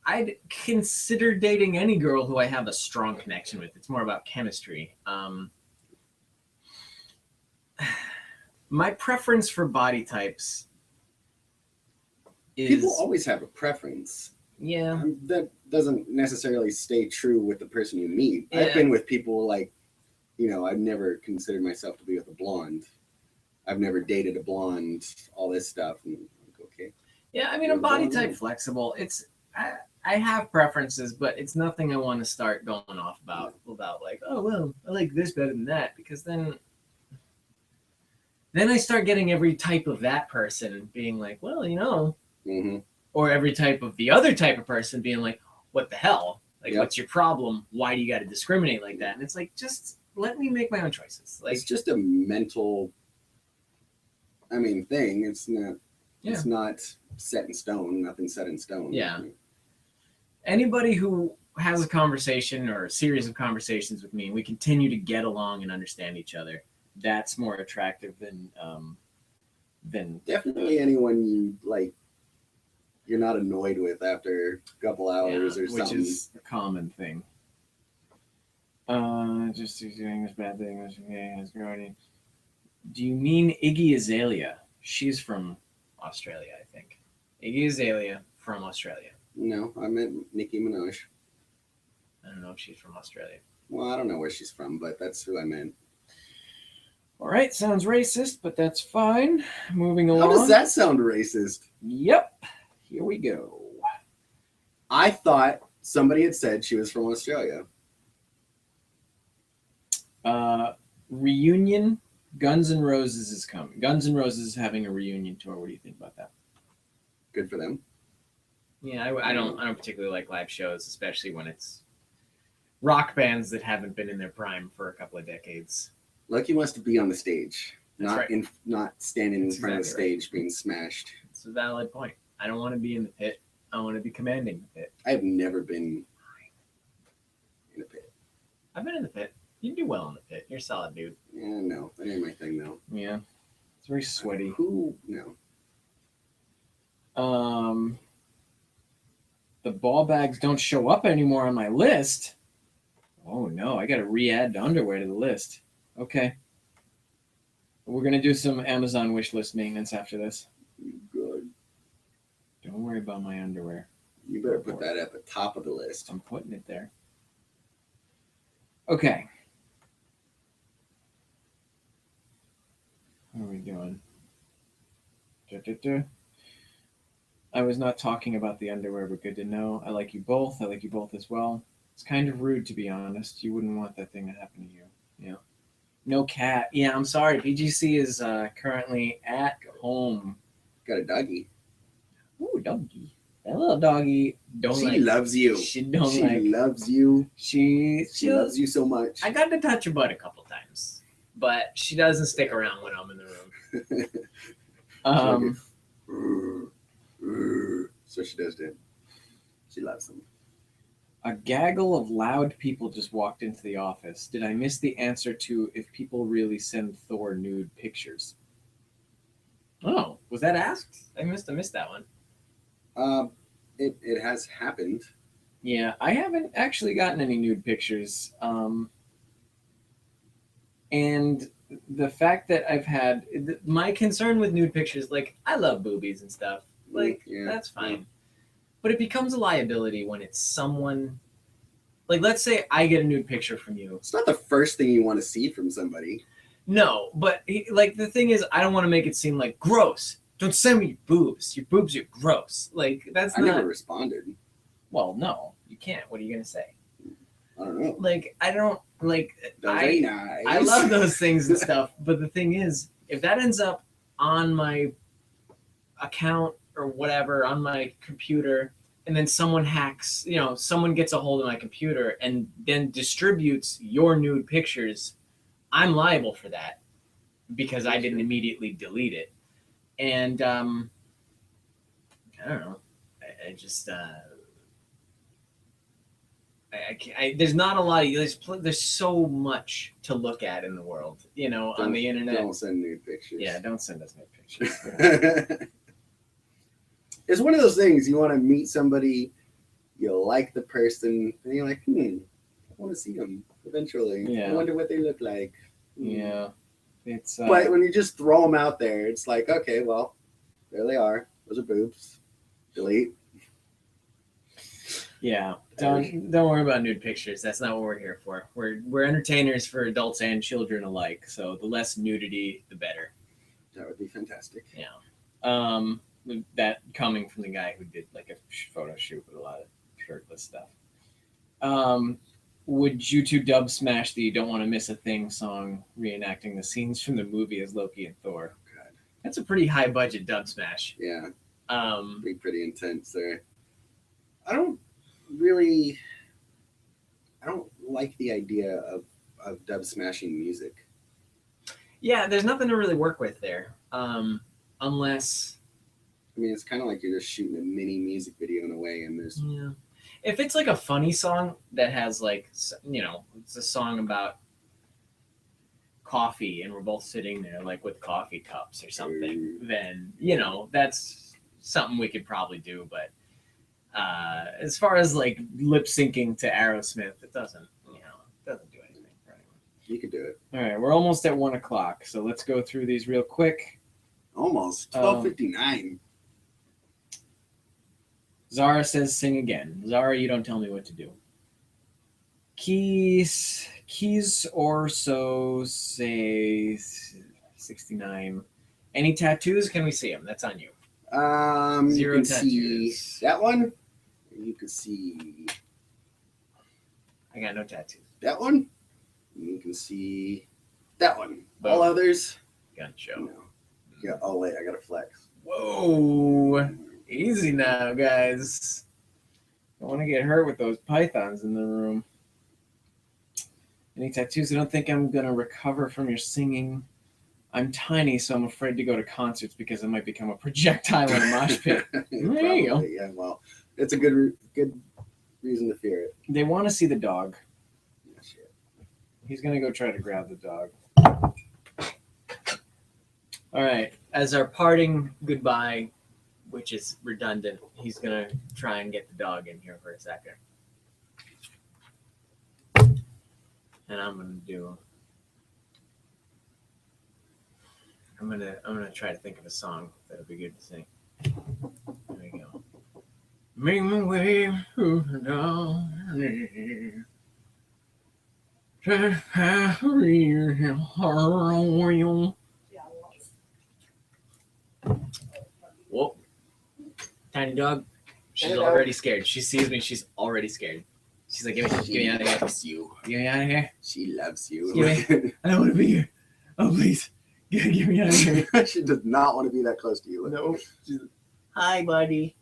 I'd consider dating any girl who I have a strong connection with. It's more about chemistry. My preference for body types is... People always have a preference. Yeah. That doesn't necessarily stay true with the person you meet. Yeah. I've been with people like, I've never considered myself to be with a blonde. I've never dated a blonde, all this stuff. And okay. Yeah, I mean, I'm body type flexible. It's... I have preferences, but it's nothing I want to start going off about like, oh, well, I like this better than that, because then I start getting every type of that person being like, well, mm-hmm. Or every type of the other type of person being like, what the hell? Like, Yep. What's your problem? Why do you got to discriminate like that? And it's like, just let me make my own choices. Like, it's just a mental, thing. It's not. Yeah. It's not set in stone. Nothing's set in stone. Yeah. Anybody who has a conversation or a series of conversations with me, and we continue to get along and understand each other, that's more attractive than definitely anyone you like. You're not annoyed with after a couple hours or something. Which is a common thing. Just doing this bad thing. Do you mean Iggy Azalea? She's from Australia, I think. Iggy Azalea from Australia. No, I meant Nicki Minaj. I don't know if she's from Australia. Well, I don't know where she's from, but that's who I meant. All right, sounds racist, but that's fine. Moving along. How does that sound racist? Yep. Here we go. I thought somebody had said she was from Australia. Reunion. Guns N' Roses is coming. Guns N' Roses is having a reunion tour. What do you think about that? Good for them. Yeah, I don't particularly like live shows, especially when it's rock bands that haven't been in their prime for a couple of decades. Loki wants to be on the stage. Not standing in That's front of the exactly stage being smashed. It's a valid point. I don't want to be in the pit. I want to be commanding the pit. I've never been in a pit. I've been in the pit. You do well in the pit. You're a solid dude. Yeah, no, that ain't my thing, though. Yeah. It's very sweaty. Who? No. The ball bags don't show up anymore on my list. Oh no, I gotta re-add the underwear to the list. Okay. We're gonna do some Amazon wish list maintenance after this. Good. Don't worry about my underwear. You better put that at the top of the list. I'm putting it there. Okay. How are we doing? I was not talking about the underwear, but good to know. I like you both. I like you both as well. It's kind of rude, to be honest. You wouldn't want that thing to happen to you. Yeah. No cat. Yeah, I'm sorry. BGC is currently at home. Got a doggy. Ooh, doggy. That little doggy She loves you. She loves you. She loves you so much. I got to touch her butt a couple times, but she doesn't stick around when I'm in the room. So she does, dude. She loves them. A gaggle of loud people just walked into the office. Did I miss the answer to if people really send Thor nude pictures? Oh, was that asked? I must have missed that one. It has happened. Yeah, I haven't actually gotten any nude pictures. And the fact that I've had my concern with nude pictures, like I love boobies and stuff, like that's fine. Yeah. But it becomes a liability when it's someone, like let's say I get a nude picture from you. It's not the first thing you want to see from somebody. No, but like the thing is, I don't want to make it seem like gross. Don't send me your boobs. Your boobs are gross. Like that's I never responded. Well, no, you can't. What are you gonna say? I don't know. Like I don't like. Nice. I love those things and stuff. But the thing is, if that ends up on my account or whatever on my computer, and then someone hacks, someone gets a hold of my computer and then distributes your nude pictures, I'm liable for that because I didn't immediately delete it. And I don't know. I just there's not a lot of there's so much to look at in the world, on the internet. Don't send nude pictures. Yeah, don't send us nude pictures. It's one of those things, you want to meet somebody, you like the person, and you're like, I want to see them eventually. Yeah. I wonder what they look like. Yeah. It's but when you just throw them out there, it's like, okay, well, there they are. Those are boobs. Delete. Yeah. Don't worry about nude pictures. That's not what we're here for. We're entertainers for adults and children alike. So the less nudity, the better. That would be fantastic. Yeah. That coming from the guy who did like a photo shoot with a lot of shirtless stuff. Would you two dub smash the "Don't Want to Miss a Thing" song, reenacting the scenes from the movie as Loki and Thor? God. That's a pretty high budget dub smash. Yeah. Pretty intense there. I don't like the idea of dub smashing music. Yeah, there's nothing to really work with there. Unless it's kind of like you're just shooting a mini music video in a way, and there's if it's like a funny song that has like it's a song about coffee and we're both sitting there like with coffee cups or something, then that's something we could probably do. But as far as like lip syncing to Aerosmith, it doesn't do anything for anyone. You could do it. All right, we're almost at 1 o'clock, so let's go through these real quick. Almost 12:59. Zara says, "Sing again." Zara, you don't tell me what to do. Keys or so say 69. Any tattoos? Can we see them? That's on you. Zero you can tattoos. See that one. You can see. I got no tattoos. That one. You can see that one. Boom. All others. Gun show. No. Yeah. Oh wait, I gotta flex. Whoa. Easy now, guys. Don't want to get hurt with those pythons in the room. Any tattoos? I don't think I'm going to recover from your singing. I'm tiny, so I'm afraid to go to concerts because I might become a projectile in a mosh pit. There you go. Probably, yeah, well, it's a good reason to fear it. They want to see the dog. Yeah, shit. He's gonna go try to grab the dog. All right. As our parting goodbye, which is redundant, he's gonna try and get the dog in here for a second. And I'm gonna try to think of a song that'll be good to sing. There we go. Make my way through the dawn. Whoa. Tiny dog. She's already scared. She sees me, she's already scared. She's like, get me out of here. You. Get me out of here. She loves you. I don't want to be here. Oh, please. Get me out of here. She does not want to be that close to you. No. Hi, buddy.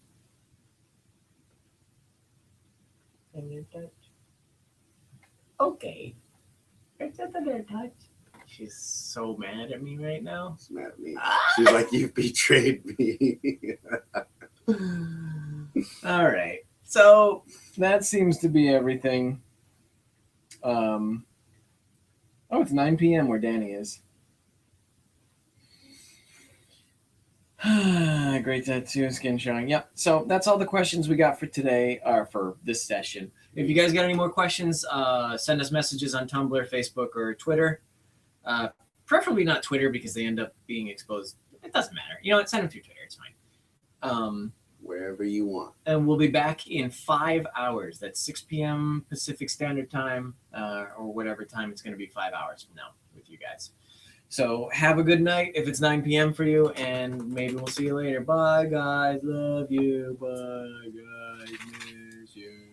Can you touch? Okay. It's just a little touch. She's so mad at me right now. She's mad at me. She's like, you betrayed me. All right. So that seems to be everything. Oh, it's 9 p.m. where Danny is. Great tattoo, skin showing. Yep. So that's all the questions we got for today, or for this session. If you guys got any more questions, send us messages on Tumblr, Facebook, or Twitter. Preferably not Twitter because they end up being exposed. It doesn't matter. You know what? Send them through Twitter. It's fine. Wherever you want. And we'll be back in 5 hours. That's 6 p.m. Pacific Standard Time, or whatever time it's going to be 5 hours from now with you guys. So have a good night if it's 9 p.m. for you, and maybe we'll see you later. Bye, guys. Love you. Bye, guys. Miss you.